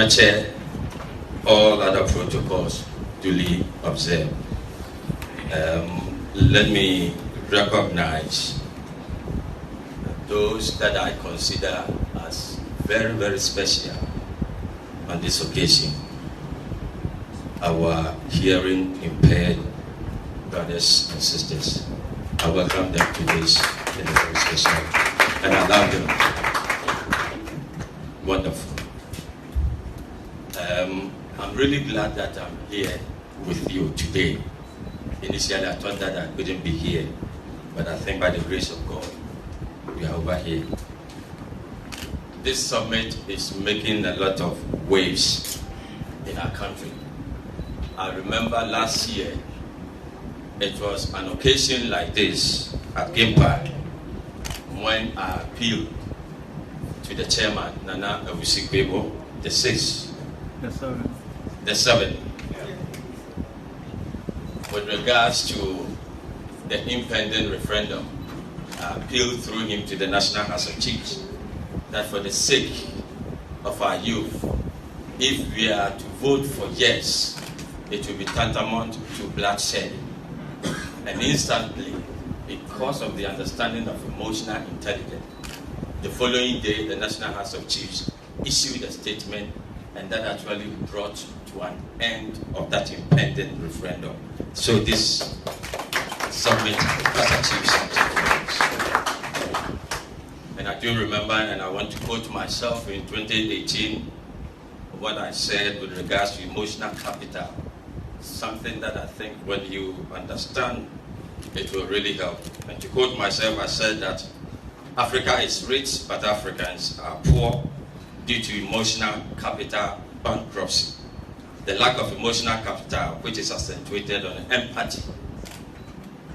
National Chair, all other protocols duly observed. Let me recognize those that I consider as very, very special on this occasion. Our hearing impaired brothers and sisters. I welcome them to this in a very special, and I love them. Wonderful. I'm really glad that I'm here with you today. Initially, I thought that I couldn't be here, but I think by the grace of God, we are over here. This summit is making a lot of waves in our country. I remember last year, it was an occasion like this at Gimpa when I appealed to the chairman, Nana Osei Yeboah, the 6th. The 7th. With regards to the impending referendum, I appealed through him to the National House of Chiefs that for the sake of our youth, if we are to vote for yes, it will be tantamount to bloodshed. And instantly, because of the understanding of emotional intelligence, the following day, the National House of Chiefs issued a statement, and that actually brought to an end of that impending referendum. So this summit has achieved something for us. And I do remember, and I want to quote myself in 2018, what I said with regards to emotional capital, something that I think when you understand, it will really help. And to quote myself, I said that Africa is rich, but Africans are poor due to emotional capital bankruptcy. The lack of emotional capital, which is accentuated on empathy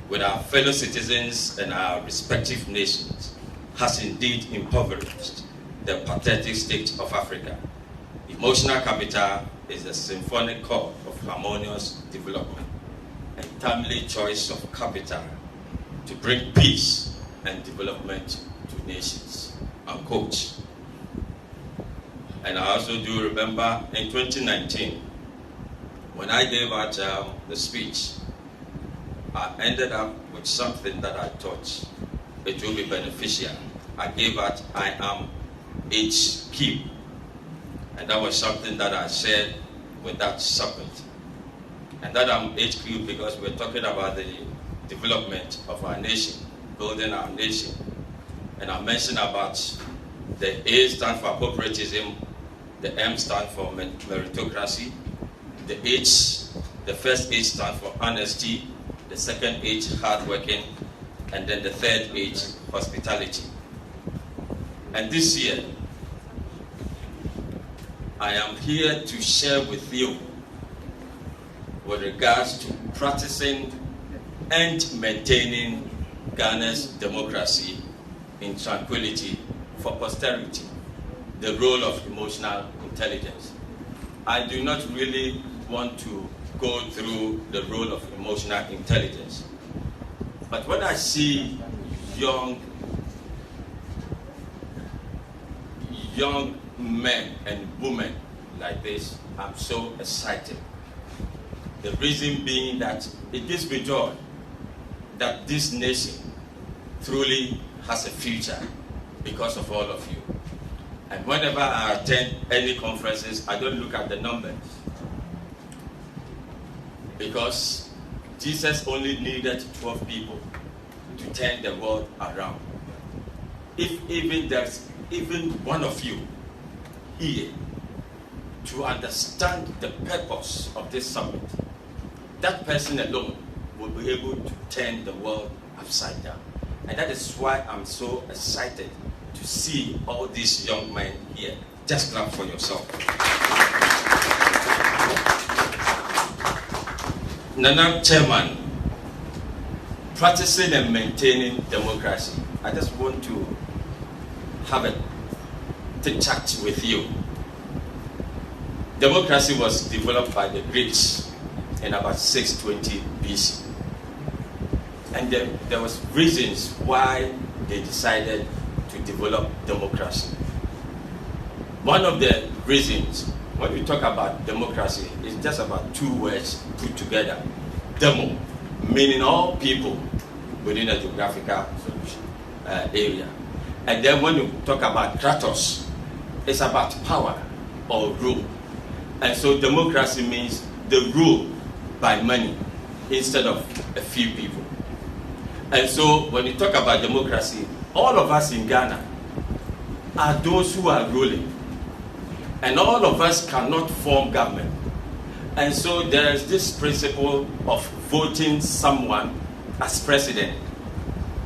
with our fellow citizens and our respective nations, has indeed impoverished the pathetic state of Africa. Emotional capital is the symphonic chord of harmonious development, a timely choice of capital to bring peace and development to nations. Unquote. And I also do remember in 2019, when I gave out the speech, I ended up with something that I thought it will be beneficial. I gave out I am HQ. And that was something that I shared with that summit. And that I'm HQ because we're talking about the development of our nation, building our nation. And I mentioned about the A stand for patriotism, the M stand for meritocracy, the H, the first H stand for honesty, the second H, hardworking, and then the third H, hospitality. And this year, I am here to share with you with regards to practicing and maintaining Ghana's democracy in tranquility for posterity, the role of emotional intelligence. I do not really want to go through the role of emotional intelligence, but when I see young men and women like this, I'm so excited. The reason being that it gives me joy that this nation truly has a future because of all of you. And whenever I attend any conferences, I don't look at the numbers, because Jesus only needed 12 people to turn the world around. If even there's even one of you here to understand the purpose of this summit, that person alone will be able to turn the world upside down. And that is why I'm so excited to see all these young men here. Just clap for yourself. Nana Chairman, practicing and maintaining democracy. I just want to have a chat with you. Democracy was developed by the Greeks in about 620 BC. And there was reasons why they decided to develop democracy. One of the reasons when we talk about democracy, it's just about two words put together. Demo, meaning all people within a geographical area. And then when you talk about kratos, it's about power or rule. And so democracy means the rule by many instead of a few people. And so when you talk about democracy, all of us in Ghana are those who are ruling. And all of us cannot form government. And so there is this principle of voting someone as president.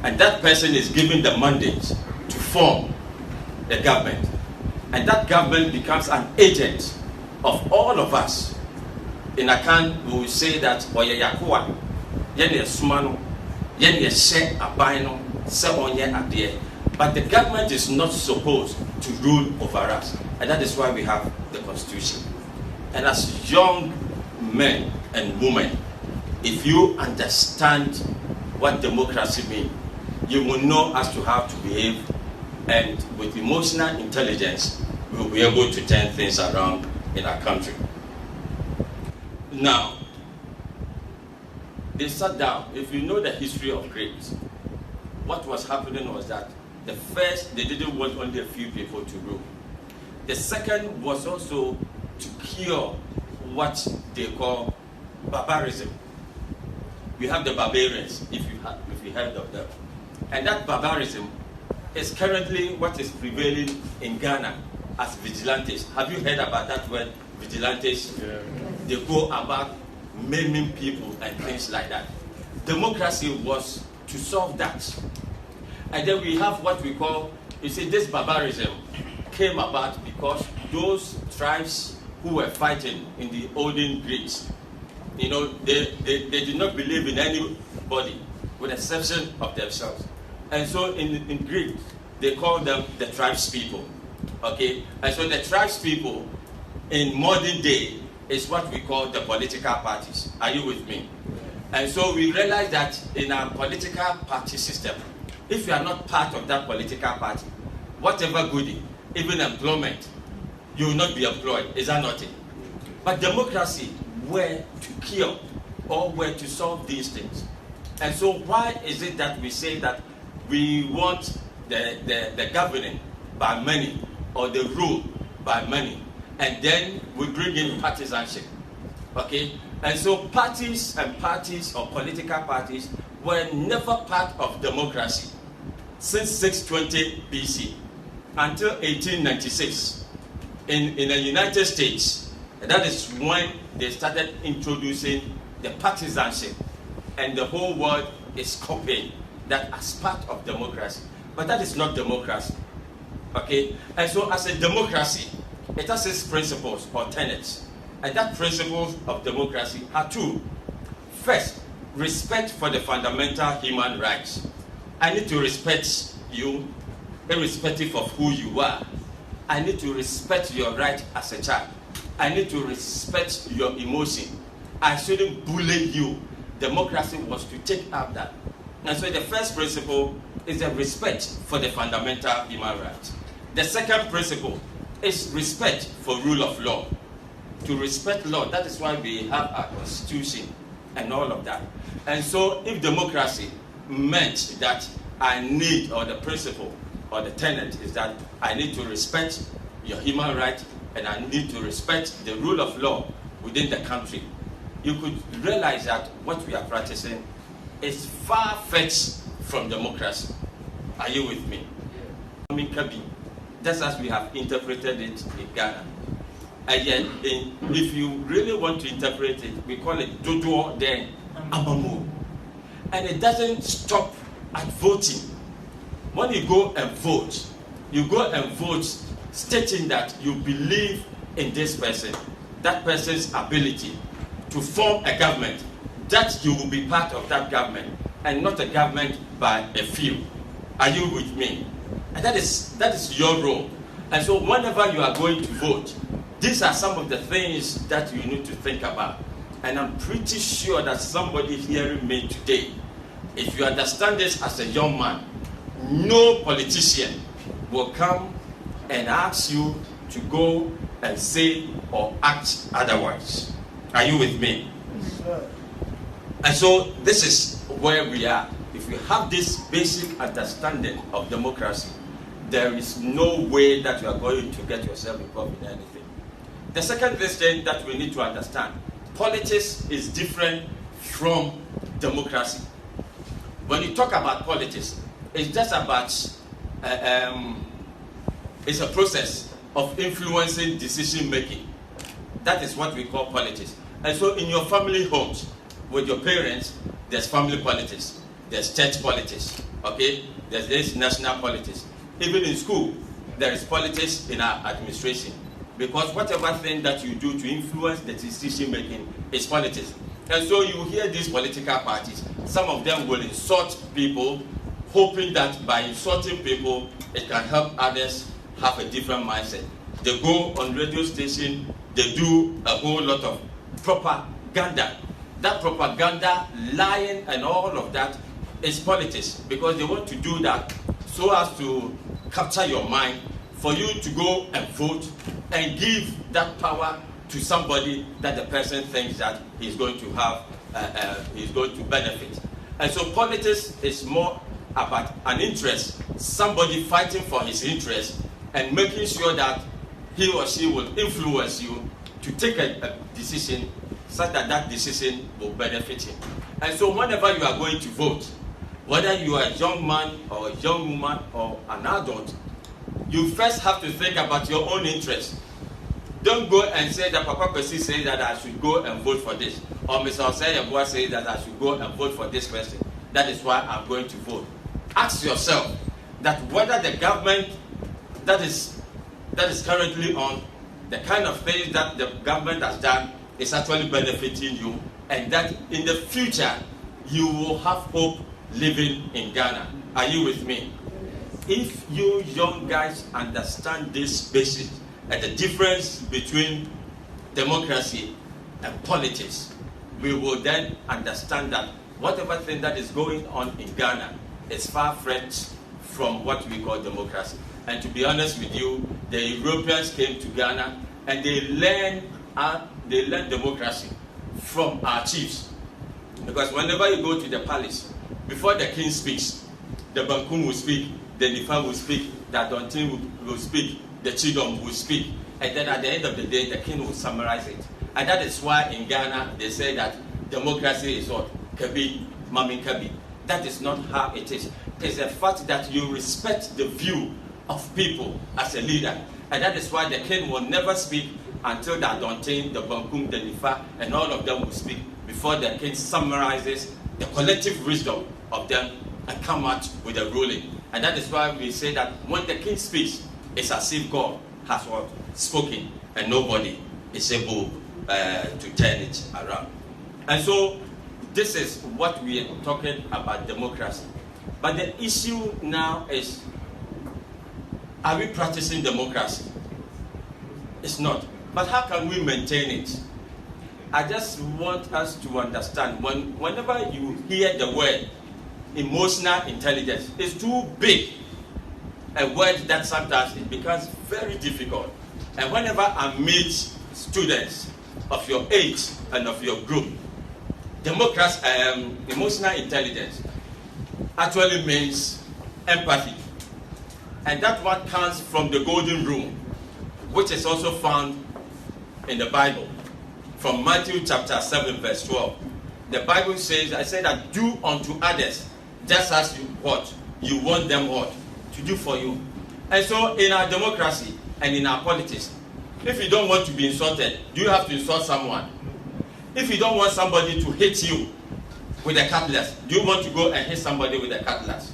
And that person is given the mandate to form the government. And that government becomes an agent of all of us. In Akan, we will say that Oye Yakuwa, Yene Sumano, Yene She Abaino, Se Onye Adie. But the government is not supposed to rule over us. And that is why we have the Constitution. And as young men and women, if you understand what democracy means, you will know as to how to behave, and with emotional intelligence, we will be able to turn things around in our country. Now, they sat down. If you know the history of Greece, what was happening was that the first, they didn't want only a few people to rule. The second was also to cure what they call barbarism. We have the barbarians, if you heard of them. And that barbarism is currently what is prevailing in Ghana as vigilantes. Have you heard about that word, vigilantes? Yeah. They go about maiming people and things like that. Democracy was to solve that. And then we have what we call, you see, this barbarism came about because those tribes who were fighting in the olden Greeks, you know, they did not believe in anybody with the exception of themselves. And so in Greek, they call them the tribes people. Okay? And so the tribes people in modern day is what we call the political parties. Are you with me? And so we realize that in our political party system, if you are not part of that political party, whatever goodie, even employment, you will not be employed. Is that not it? But democracy were to cure or were to solve these things. And so why is it that we say that we want the governing by many or the rule by many, and then we bring in partisanship? Okay? And so parties or political parties were never part of democracy since 620 BC until 1896 in the United States. That is when they started introducing the partisanship, and the whole world is copying that as part of democracy. But that is not democracy. Okay? And so as a democracy, it has its principles or tenets. And that principles of democracy are two. First, respect for the fundamental human rights. I need to respect you irrespective of who you are. I need to respect your right as a child. I need to respect your emotion. I shouldn't bully you. Democracy was to take up that. And so the first principle is the respect for the fundamental human rights. The second principle is respect for rule of law. To respect law, that is why we have our constitution and all of that. And so if democracy meant that I need, or the principle or the tenet is that I need to respect your human right and I need to respect the rule of law within the country, you could realize that what we are practicing is far-fetched from democracy. Are you with me? Yeah. That's as we have interpreted it in Ghana. And yet, if you really want to interpret it, we call it Dodo then Amamu. And it doesn't stop at voting. When you go and vote stating that you believe in this person, that person's ability to form a government, that you will be part of that government and not a government by a few. Are you with me? And that is your role. And so whenever you are going to vote, these are some of the things that you need to think about. And I'm pretty sure that somebody hearing me today, if you understand this as a young man, no politician will come and ask you to go and say or act otherwise. Are you with me? Sure. And so this is where we are. If you have this basic understanding of democracy, there is no way that you are going to get yourself involved in anything. The second thing that we need to understand, politics is different from democracy. When you talk about politics, it's just about, it's a process of influencing decision making. That is what we call politics. And so in your family homes, with your parents, there's family politics, there's church politics, okay? There's this national politics. Even in school, there is politics in our administration. Because whatever thing that you do to influence the decision making is politics. And so you hear these political parties, some of them will insult people, hoping that by insulting people, it can help others have a different mindset. They go on radio station, they do a whole lot of propaganda. That propaganda, lying and all of that is politics, because they want to do that so as to capture your mind for you to go and vote and give that power to somebody that the person thinks that he's going to have, he's going to benefit. And so politics is more about an interest, somebody fighting for his interest and making sure that he or she will influence you to take a decision such that that decision will benefit him. And so whenever you are going to vote, whether you are a young man or a young woman or an adult, you first have to think about your own interest. Don't go and say that Papa Kwesi says that I should go and vote for this, or Mr. Osei Yeboah says that I should go and vote for this person. That is why I'm going to vote. Ask yourself that whether the government that is currently on, the kind of things that the government has done is actually benefiting you, and that in the future you will have hope living in Ghana. Are you with me? If you young guys understand this basic and the difference between democracy and politics, we will then understand that whatever thing that is going on in Ghana is far-fetched from what we call democracy. And to be honest with you, the Europeans came to Ghana and they learned democracy from our chiefs. Because whenever you go to the palace, before the king speaks, the Bankum will speak, the Nifa will speak, the Adontin will speak, the Chidom will speak, and then at the end of the day, the king will summarize it. And that is why in Ghana, they say that democracy is what? Kabi, Mami Kabi. That is not how it is. It is the fact that you respect the view of people as a leader. And that is why the king will never speak until the Adontin, the Bankum, the Nifa, and all of them will speak before the king summarizes the collective wisdom of them and come out with a ruling. And that is why we say that when the king speaks, it's as if God has what? Spoken, and nobody is able to turn it around. And so this is what we are talking about, democracy. But the issue now is, are we practicing democracy? It's not. But how can we maintain it? I just want us to understand, whenever you hear the word emotional intelligence, it's too big a word that sometimes it becomes very difficult. And whenever I meet students of your age and of your group, emotional intelligence actually means empathy. And that one comes from the golden rule, which is also found in the Bible. From Matthew chapter 7 verse 12. The Bible says, I say that do unto others just as you want them what? To do for you. And so in our democracy and in our politics, if you don't want to be insulted, do you have to insult someone? If you don't want somebody to hit you with a cutlass, do you want to go and hit somebody with a cutlass?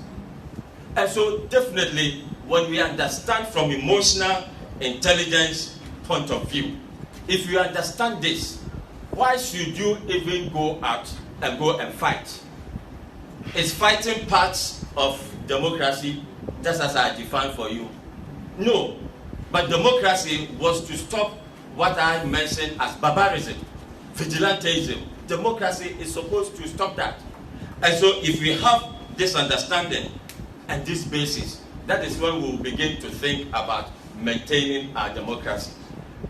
And so definitely, when we understand from emotional intelligence point of view, if you understand this, why should you even go out and go and fight? Is fighting parts of democracy, just as I defined for you? No. But democracy was to stop what I mentioned as barbarism, vigilantism. Democracy is supposed to stop that. And so if we have this understanding and this basis, that is when we will begin to think about maintaining our democracy.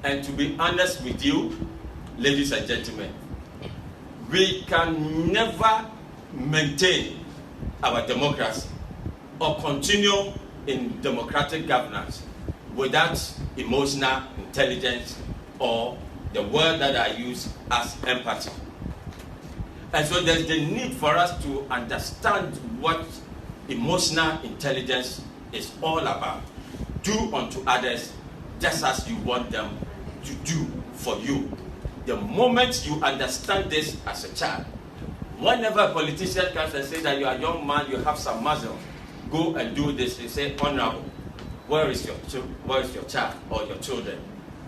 And to be honest with you, ladies and gentlemen, we can never maintain our democracy or continue in democratic governance without emotional intelligence, or the word that I use as empathy. And so there's the need for us to understand what emotional intelligence is all about. Do unto others just as you want them to do for you. The moment you understand this as a child, whenever a politician comes and says that you are a young man, you have some muscle, go and do this, you say, honorable, where is your child or your children?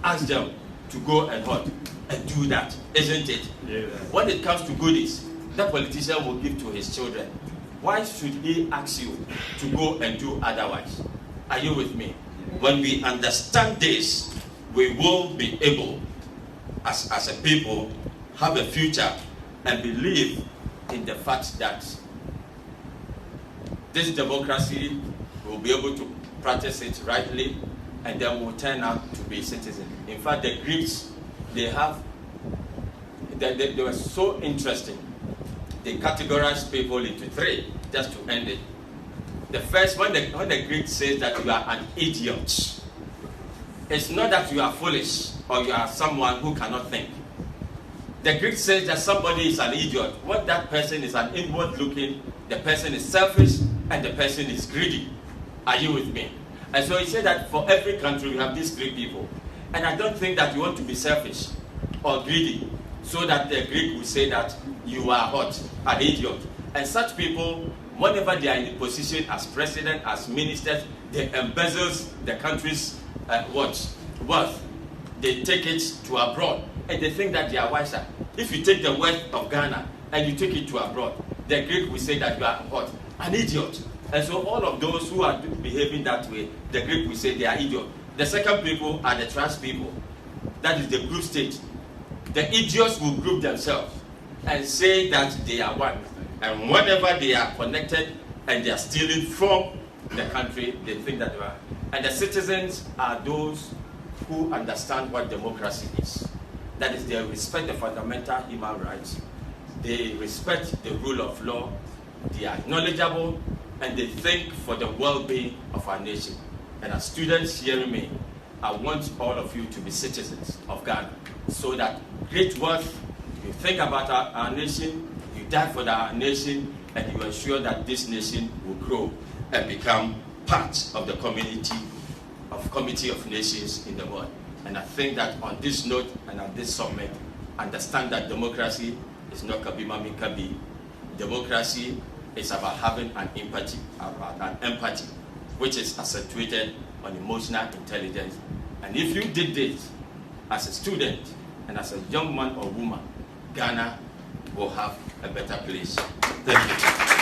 Ask them to go and what? And do that, isn't it? Yeah. When it comes to goodies, that politician will give to his children. Why should he ask you to go and do otherwise? Are you with me? When we understand this, we will be able, as a people, have a future and believe in the fact that this democracy will be able to practice it rightly, and then will turn out to be citizens. In fact, the Greeks, they were so interesting. They categorized people into three, just to end it. The first, when the Greek says that you are an idiot, it's not that you are foolish or you are someone who cannot think. The Greek says that somebody is an idiot. What that person is an inward looking, the person is selfish, and the person is greedy. Are you with me? And so he said that for every country we have these three people. And I don't think that you want to be selfish or greedy, so that the Greek will say that you are what? An idiot. And such people, whenever they are in a position as president, as ministers, they embezzle the country's wealth. They take it to abroad, and they think that they are wiser. If you take the wealth of Ghana and you take it to abroad, the Greek will say that you are what? An idiot. And so all of those who are behaving that way, the Greek will say they are idiots. The second people are the trash people. That is the group state. The idiots will group themselves and say that they are one. And whenever they are connected and they are stealing from the country, they think that they are. And the citizens are those who understand what democracy is. That is, they respect the fundamental human rights. They respect the rule of law. They are knowledgeable, and they think for the well-being of our nation. And as students hearing me, I want all of you to be citizens of Ghana, so that great wealth, you think about our nation, you die for our nation, and you ensure that this nation will grow and become part of the community of nations in the world. And I think that on this note and on this summit, understand that democracy is not kabima mikabi. Democracy is about having an empathy, which is accentuated on emotional intelligence. And if you did this as a student and as a young man or woman, Ghana will have a better place. Thank you.